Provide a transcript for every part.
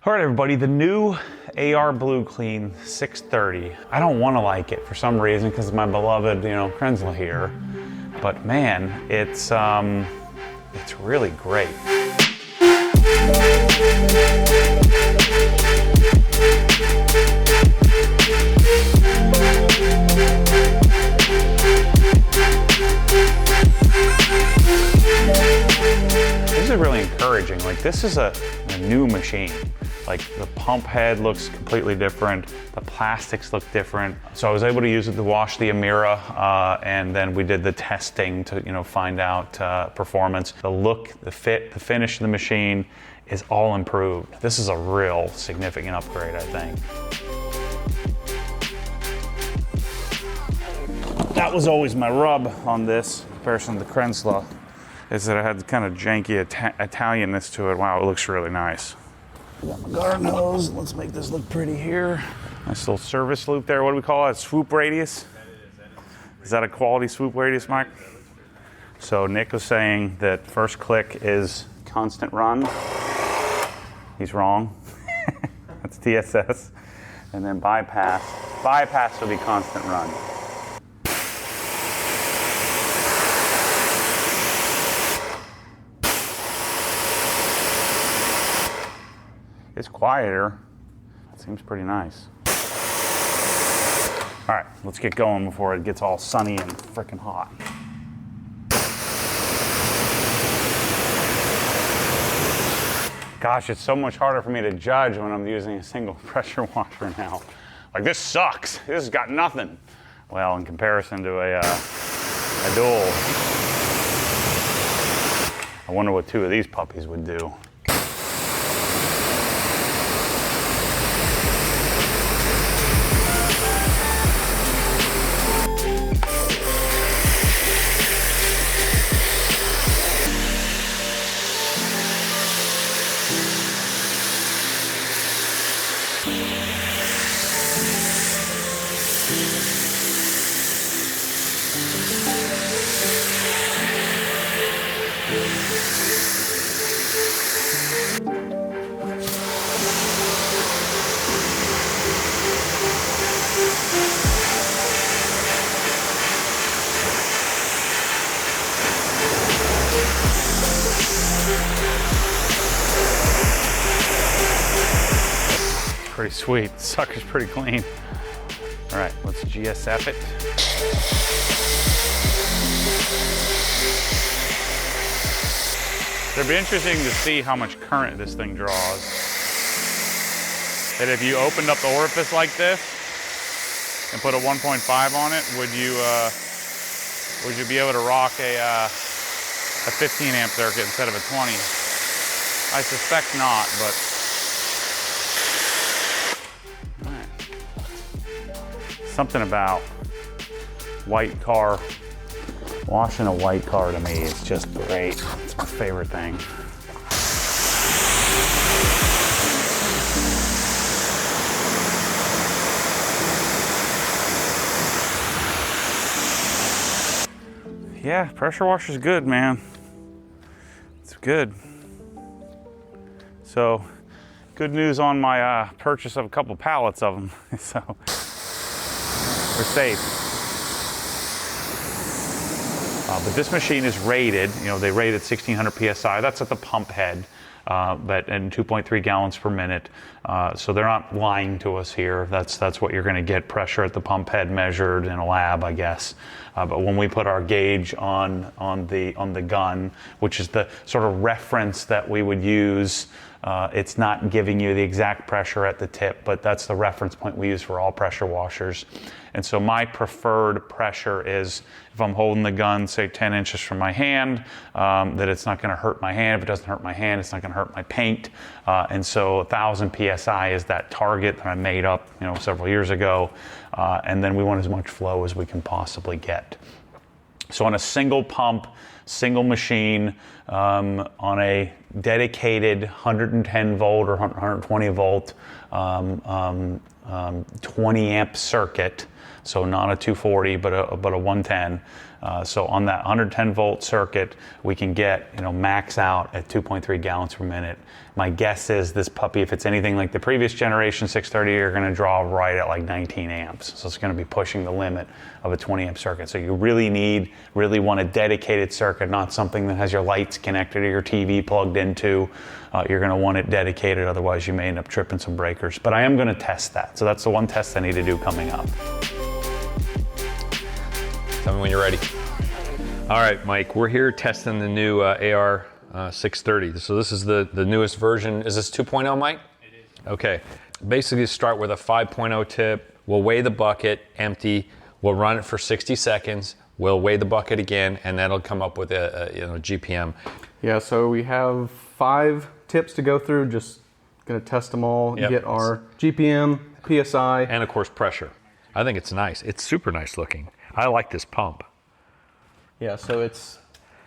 All right, everybody, the new AR Blue Clean 630. I don't want to like it for some reason because of my beloved, Krensla here. But man, it's really great. This is really encouraging. Like, this is a new machine. Like, the pump head looks completely different. The plastics look different. So I was able to use it to wash the Amira, and then we did the testing to, find out performance. The look, the fit, the finish of the machine is all improved. This is a real significant upgrade, I think. That was always my rub on this in comparison to the Krensla, is that it had kind of janky Italianness to it. Wow, it looks really nice. Got my garden hose. Let's make this look pretty here. Nice little service loop there. What do we call it? Swoop radius? Is that a quality swoop radius, Mike? So Nick was saying that first click is constant run. He's wrong. That's TSS. And then bypass. Bypass will be constant run. It's quieter. It seems pretty nice. All right, let's get going before it gets all sunny and freaking hot. Gosh, it's so much harder for me to judge when I'm using a single pressure washer now. Like, this sucks. This has got nothing. Well, in comparison to a dual, I wonder what two of these puppies would do. Pretty sweet. The sucker's pretty clean. All right, let's GSF it. It'd be interesting to see how much current this thing draws. And if you opened up the orifice like this and put a 1.5 on it, would you be able to rock a 15 amp circuit instead of a 20? I suspect not, but. Something about white car, washing a white car to me is just great. It's my favorite thing. Yeah, pressure washer's good, man. It's good. So, good news on my purchase of a couple pallets of them. So. We're safe. But this machine is rated, they rated 1600 PSI. That's at the pump head, but in 2.3 gallons per minute. So they're not lying to us here. That's what you're gonna get, pressure at the pump head measured in a lab, I guess. But when we put our gauge on the gun, which is the sort of reference that we would use, it's not giving you the exact pressure at the tip, but that's the reference point we use for all pressure washers. And so my preferred pressure is, if I'm holding the gun, say 10 inches from my hand, that it's not gonna hurt my hand. If it doesn't hurt my hand, it's not gonna hurt my paint. And so 1000 PSI is that target that I made up, several years ago. And then we want as much flow as we can possibly get. So on a single pump, single machine, on a dedicated 110 volt or 120 volt 20 amp circuit. So not a 240, but a 110. So on that 110 volt circuit, we can get, max out at 2.3 gallons per minute. My guess is this puppy, if it's anything like the previous generation 630, you're going to draw right at like 19 amps. So it's going to be pushing the limit of a 20 amp circuit. So you really want a dedicated circuit, not something that has your lights connected or your TV plugged into. You're going to want it dedicated, otherwise you may end up tripping some breakers. But I am going to test that. So that's the one test I need to do coming up. Tell me when you're ready. All right, Mike, we're here testing the new AR630. So this is the newest version. Is this 2.0, Mike? It is. Okay. Basically start with a 5.0 tip. We'll weigh the bucket empty. We'll run it for 60 seconds. We'll weigh the bucket again, and that'll come up with a GPM. Yeah, so we have 5 tips to go through. Just gonna test them all, get our GPM, PSI. And of course, pressure. I think it's nice. It's super nice looking. I like this pump. Yeah, so it's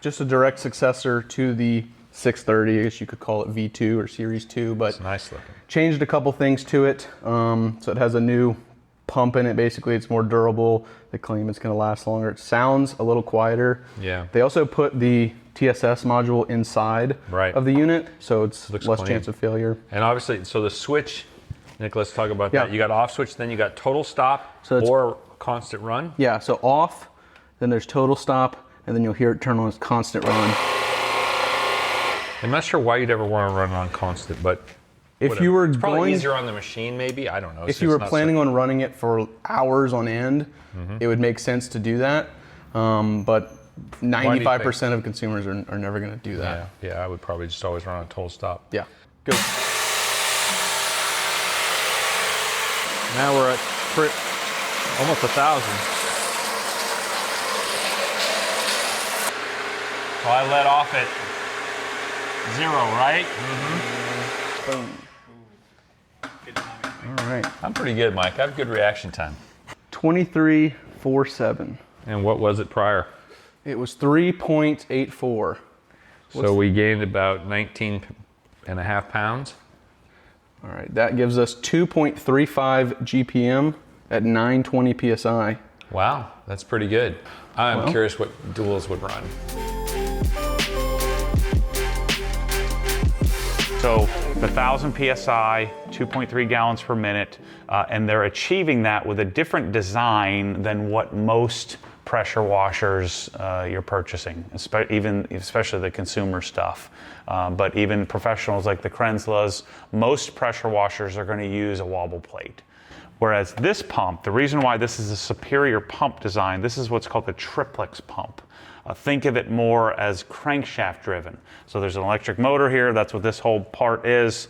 just a direct successor to the 630. I guess you could call it V2 or Series 2, but it's nice looking. Changed a couple things to it. So it has a new pump in it. Basically, it's more durable. They claim it's going to last longer. It sounds a little quieter. Yeah. They also put the TSS module inside of the unit, so it's less chance of failure. And obviously, so the switch, Nick, let's talk about that. You got off switch, then you got total stop or constant run. Yeah, so off, then there's total stop, and then you'll hear it turn on as constant run. I'm not sure why you'd ever want to run on constant, but if you were it's probably easier on the machine, maybe. I don't know. If you were planning on running it for hours on end, it would make sense to do that. But 95% of consumers are never going to do that. Yeah, I would probably just always run on total stop. Yeah, good. Now we're at almost 1,000. So I let off at 0, right? Boom. All right. I'm pretty good, Mike. I have good reaction time. 23.47. And what was it prior? It was 3.84. So we gained about 19.5 pounds. All right, that gives us 2.35 GPM at 920 PSI. Wow, that's pretty good. I'm curious what duals would run. So the 1,000 PSI, 2.3 gallons per minute, and they're achieving that with a different design than what most pressure washers you're purchasing, especially the consumer stuff. But even professionals like the Krenslas, most pressure washers are going to use a wobble plate. Whereas this pump, the reason why this is a superior pump design, this is what's called the triplex pump. Think of it more as crankshaft driven. So there's an electric motor here, that's what this whole part is.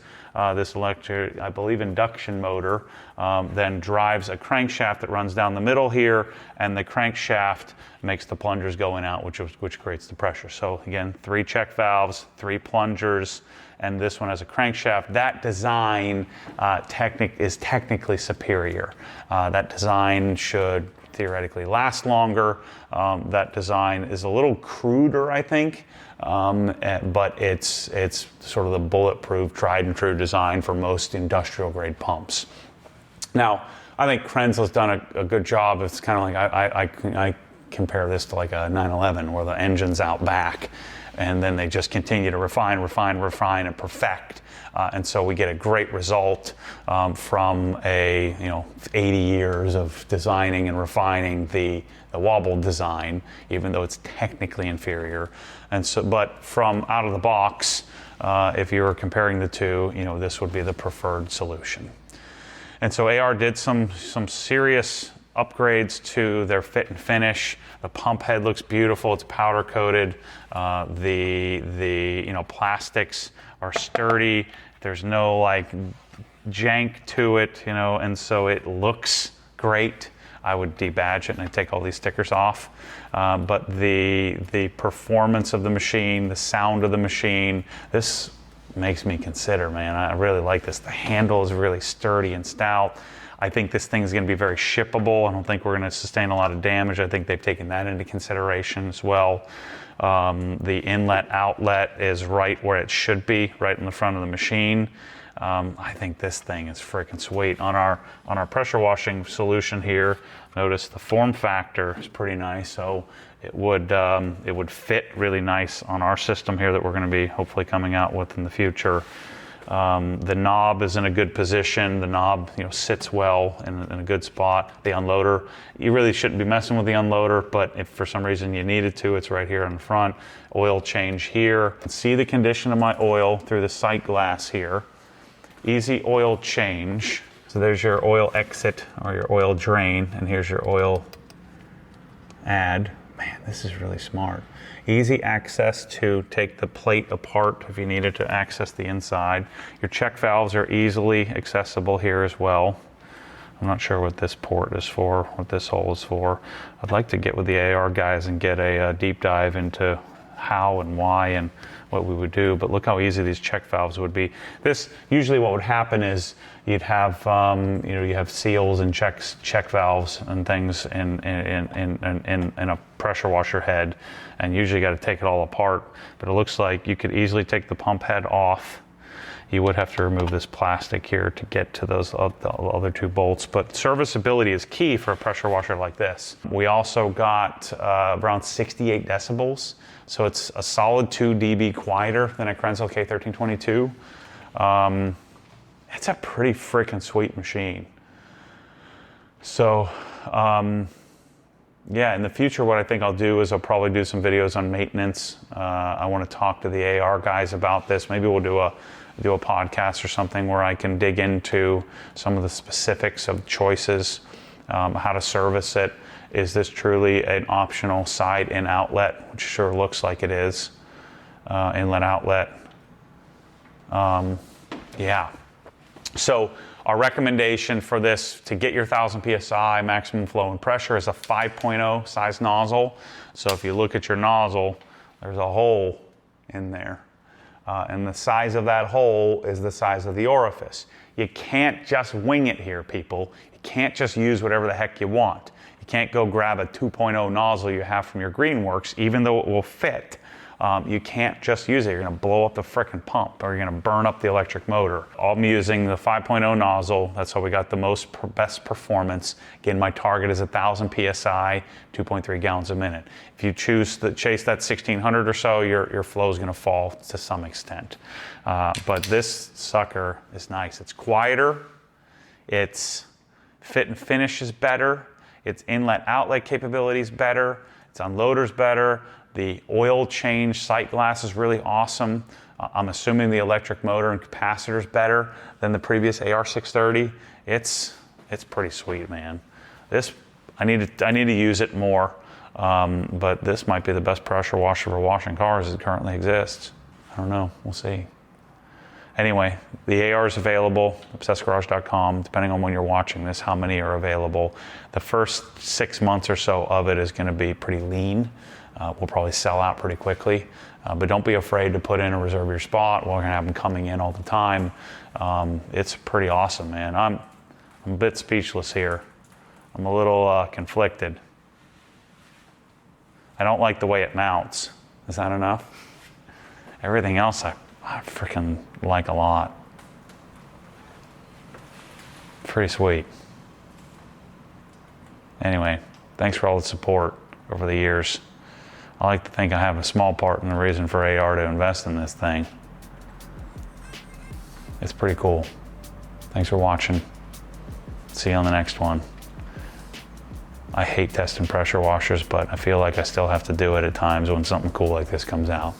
This electric, I believe, induction motor then drives a crankshaft that runs down the middle here, and the crankshaft makes the plungers go in out, which creates the pressure. So again, 3 check valves, 3 plungers, and this one has a crankshaft. That design is technically superior. That design should theoretically last longer. That design is a little cruder, I think, but it's sort of the bulletproof, tried and true design for most industrial grade pumps. Now, I think Krensla's done a good job. It's kind of like I compare this to like a 911 where the engine's out back, and then they just continue to refine, and perfect. And so we get a great result from 80 years of designing and refining the wobble design, even though it's technically inferior. And so, but from out of the box, if you were comparing the two, this would be the preferred solution. And so AR did some serious upgrades to their fit and finish. The pump head looks beautiful. It's powder coated. The plastics are sturdy. There's no like jank to it, and so it looks great. I would debadge it and I'd take all these stickers off. But the performance of the machine, the sound of the machine, this makes me consider, man, I really like this. The handle is really sturdy and stout. I think this thing is going to be very shippable. I don't think we're going to sustain a lot of damage. I think they've taken that into consideration as well. The inlet outlet is right where it should be, right in the front of the machine. I think this thing is freaking sweet. On our pressure washing solution here, notice the form factor is pretty nice, so it would fit really nice on our system here that we're going to be hopefully coming out with in the future. The knob is in a good position. The knob, sits well in a good spot. The unloader, you really shouldn't be messing with the unloader, but if for some reason you needed to, it's right here in the front. Oil change here. You can see the condition of my oil through the sight glass here. Easy oil change. So there's your oil exit or your oil drain, and here's your oil add. Man, this is really smart. Easy access to take the plate apart if you needed to access the inside. Your check valves are easily accessible here as well. I'm not sure what this port is for, what this hole is for. I'd like to get with the AR guys and get a deep dive into how and why and what we would do, but look how easy these check valves would be. This, usually what would happen is you'd have, you have seals and check valves and things in a pressure washer head, and usually got to take it all apart, but it looks like you could easily take the pump head off. You would have to remove this plastic here to get to those the other two bolts, but serviceability is key for a pressure washer like this. We also got around 68 decibels, so it's a solid 2 dB quieter than a Krenzel K1322. It's a pretty freaking sweet machine. So, yeah, in the future, what I think I'll do is I'll probably do some videos on maintenance. I want to talk to the AR guys about this. Maybe we'll do a podcast or something where I can dig into some of the specifics of choices, how to service it. Is this truly an optional side in outlet, which sure looks like it is, inlet outlet. Yeah. So our recommendation for this to get your 1000 PSI maximum flow and pressure is a 5.0 size nozzle. So if you look at your nozzle, there's a hole in there. And the size of that hole is the size of the orifice. You can't just wing it here, people. You can't just use whatever the heck you want. You can't go grab a 2.0 nozzle you have from your Greenworks, even though it will fit. You can't just use it. You're going to blow up the frickin' pump, or you're going to burn up the electric motor. I'm using the 5.0 nozzle. That's how we got the best performance. Again, my target is 1000 PSI, 2.3 gallons a minute. If you choose to chase that 1600 or so, your flow is going to fall to some extent. But this sucker is nice. It's quieter. Its fit and finish is better. Its inlet outlet capability is better. Its unloader's better. The oil change sight glass is really awesome. I'm assuming the electric motor and capacitor is better than the previous AR630. It's pretty sweet, man. This, I need to use it more, but this might be the best pressure washer for washing cars that currently exists. I don't know, we'll see. Anyway, the AR is available, obsessedgarage.com, depending on when you're watching this, how many are available. The first 6 months or so of it is gonna be pretty lean. We'll probably sell out pretty quickly, but don't be afraid to put in and reserve your spot. We're gonna have them coming in all the time. It's pretty awesome, man. I'm a bit speechless here. I'm a little conflicted. I don't like the way it mounts. Is that enough? Everything else I freaking like a lot. Pretty sweet. Anyway, thanks for all the support over the years. I like to think I have a small part in the reason for AR to invest in this thing. It's pretty cool. Thanks for watching. See you on the next one. I hate testing pressure washers, but I feel like I still have to do it at times when something cool like this comes out.